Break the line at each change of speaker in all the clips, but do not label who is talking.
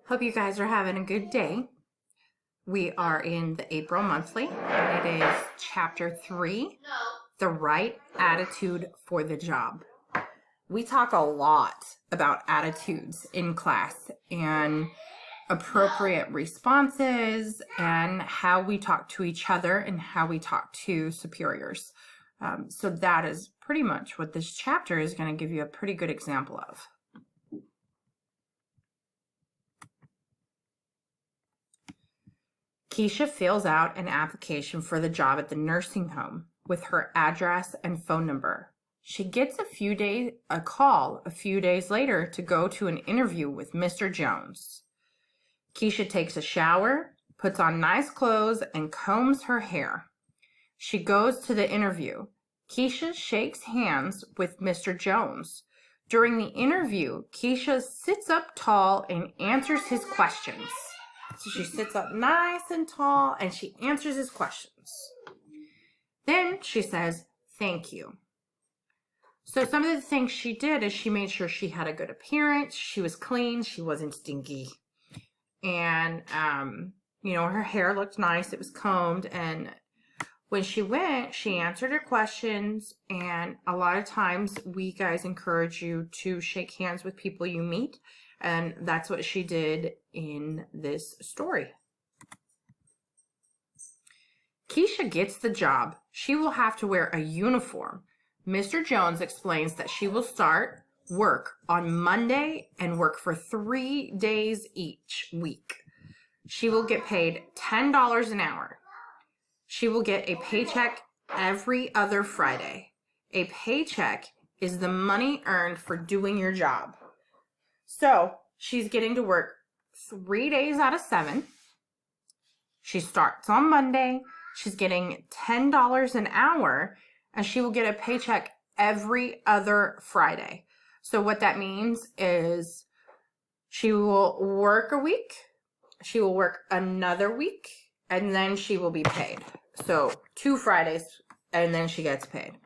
Hope you guys are having a good day. We are in the April monthly, and it is chapter 3, The Right Attitude for the Job. We talk a lot about attitudes in class and appropriate responses and how we talk to each other and how we talk to superiors. So that is pretty much what this chapter is going to give you a pretty good example of. Keisha fills out an application for the job at the nursing home with her address and phone number. She gets a call a few days later to go to an interview with Mr. Jones. Keisha takes a shower, puts on nice clothes, and combs her hair. She goes to the interview. Keisha shakes hands with Mr. Jones. During the interview, Keisha sits up tall and answers his questions. So she sits up nice and tall and she answers his questions. Then she says, "Thank you." So some of the things she did is she made sure she had a good appearance. She was clean. She wasn't stinky. And, her hair looked nice. It was combed. And when she went, she answered her questions. And a lot of times we guys encourage you to shake hands with people you meet. And that's what she did in this story. Keisha gets the job. She will have to wear a uniform. Mr. Jones explains that she will start work on Monday and work for 3 days each week. She will get paid $10 an hour. She will get a paycheck every other Friday. A paycheck is the money earned for doing your job. So she's getting to work 3 days out of 7. She starts on Monday. She's getting $10 an hour, and she will get a paycheck every other Friday. So what that means is she will work a week, she will work another week, and then she will be paid. So 2 Fridays, and then she gets paid.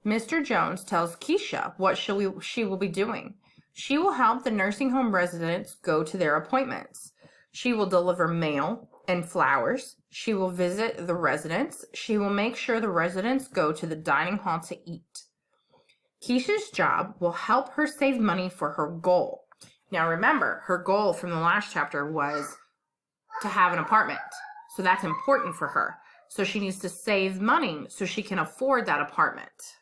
Mr. Jones tells Keisha what she will be doing. She will help the nursing home residents go to their appointments. She will deliver mail and flowers. She will visit the residents. She will make sure the residents go to the dining hall to eat. Keisha's job will help her save money for her goal. Now remember, her goal from the last chapter was to have an apartment. So that's important for her. So she needs to save money so she can afford that apartment.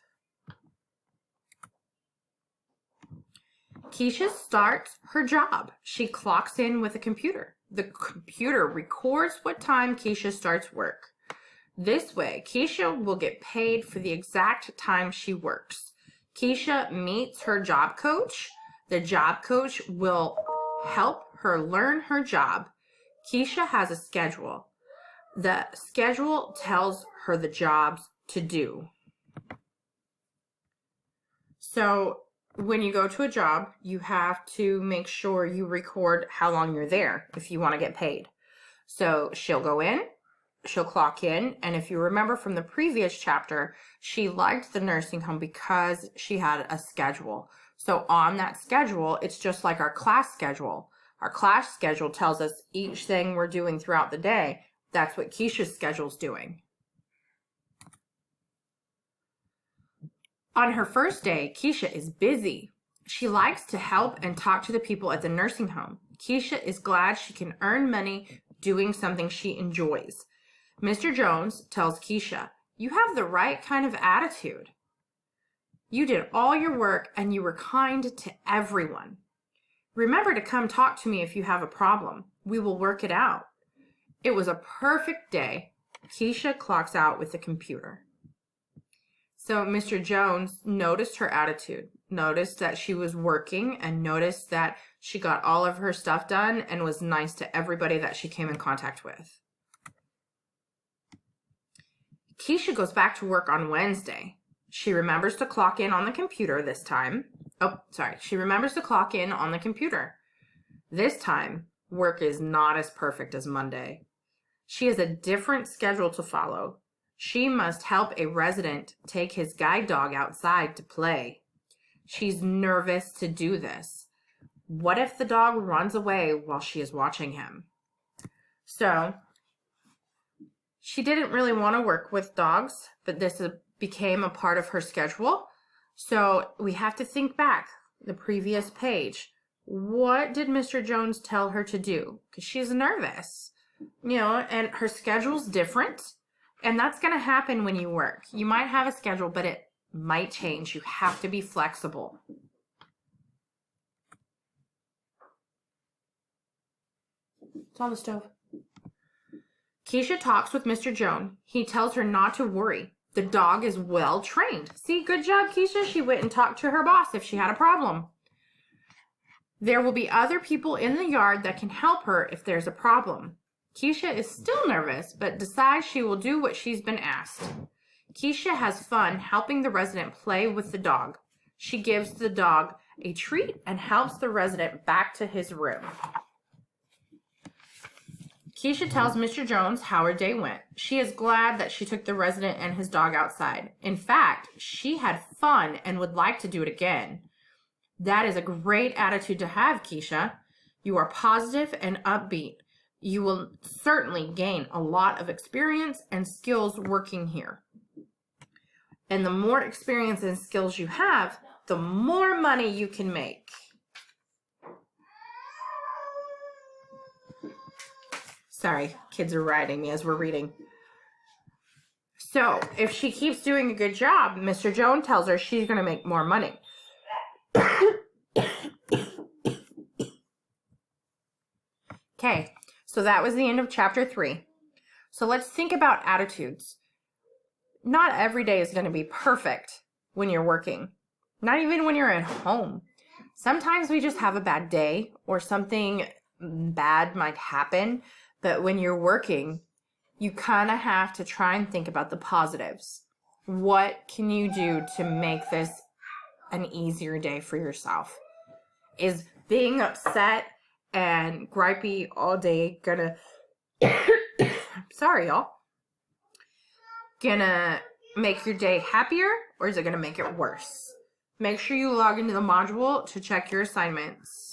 Keisha starts her job. She clocks in with a computer. The computer records what time Keisha starts work. This way, Keisha will get paid for the exact time she works. Keisha meets her job coach. The job coach will help her learn her job. Keisha has a schedule. The schedule tells her the jobs to do. So when you go to a job, you have to make sure you record how long you're there if you want to get paid. So she'll go in, she'll clock in, and if you remember from the previous chapter, she liked the nursing home because she had a schedule. So on that schedule, it's just like our class schedule. Our class schedule tells us each thing we're doing throughout the day. That's what Keisha's schedule's doing. On her first day, Keisha is busy. She likes to help and talk to the people at the nursing home. Keisha is glad she can earn money doing something she enjoys. Mr. Jones tells Keisha, "You have the right kind of attitude. You did all your work and you were kind to everyone. Remember to come talk to me if you have a problem. We will work it out." It was a perfect day. Keisha clocks out with the computer. So Mr. Jones noticed her attitude, noticed that she was working, and noticed that she got all of her stuff done and was nice to everybody that she came in contact with. Keisha goes back to work on Wednesday. She remembers to clock in on the computer this time. She remembers to clock in on the computer. This time, work is not as perfect as Monday. She has a different schedule to follow. She must help a resident take his guide dog outside to play. She's nervous to do this. What if the dog runs away while she is watching him? So she didn't really want to work with dogs, but this became a part of her schedule. So we have to think back the previous page. What did Mr. Jones tell her to do? Because she's nervous, and her schedule's different. And that's going to happen when you work. You might have a schedule, but it might change. You have to be flexible. It's on the stove. Keisha talks with Mr. Jones. He tells her not to worry. The dog is well trained. See, good job, Keisha. She went and talked to her boss if she had a problem. There will be other people in the yard that can help her if there's a problem. Keisha is still nervous, but decides she will do what she's been asked. Keisha has fun helping the resident play with the dog. She gives the dog a treat and helps the resident back to his room. Keisha tells Mr. Jones how her day went. She is glad that she took the resident and his dog outside. In fact, she had fun and would like to do it again. That is a great attitude to have, Keisha. You are positive and upbeat. You will certainly gain a lot of experience and skills working here. And the more experience and skills you have, the more money you can make. Sorry, kids are riding me as we're reading. So, if she keeps doing a good job, Mr. Jones tells her she's going to make more money. Okay, so that was the end of chapter 3. So let's think about attitudes. Not every day is going to be perfect when you're working. Not even when you're at home. Sometimes we just have a bad day or something bad might happen. But when you're working, you kind of have to try and think about the positives. What can you do to make this an easier day for yourself? Is being upset and gripey all day gonna sorry y'all, gonna make your day happier, or is it gonna make it worse? Make sure you log into the module to check your assignments.